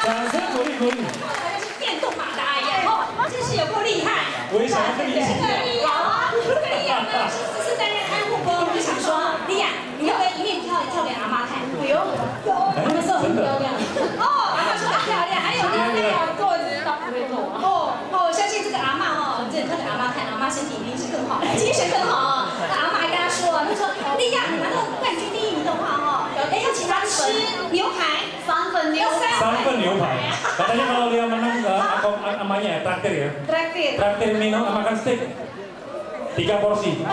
掌声鼓励鼓励。他是电动马达一样，哦，真是有够厉害。我也想要跟你一起。利亚啊，这个利亚呢是担任看护工，我就想说，利亚，你要不要一面跳给阿妈看？不用，他们说很漂亮。哦，阿妈说很漂亮，还有那个坐姿都不会做。我相信这个阿妈哦，这跳给阿妈看，阿妈身体一定是更好，精神更好。那阿妈还跟他说，他说利亚，你拿到冠军第1名的话哦，要请他吃牛排，3份牛排。3份牛排。Katanya kalau dia menang, amanya traktir ya. Traktir. Traktir minum makan steak 3 porsi.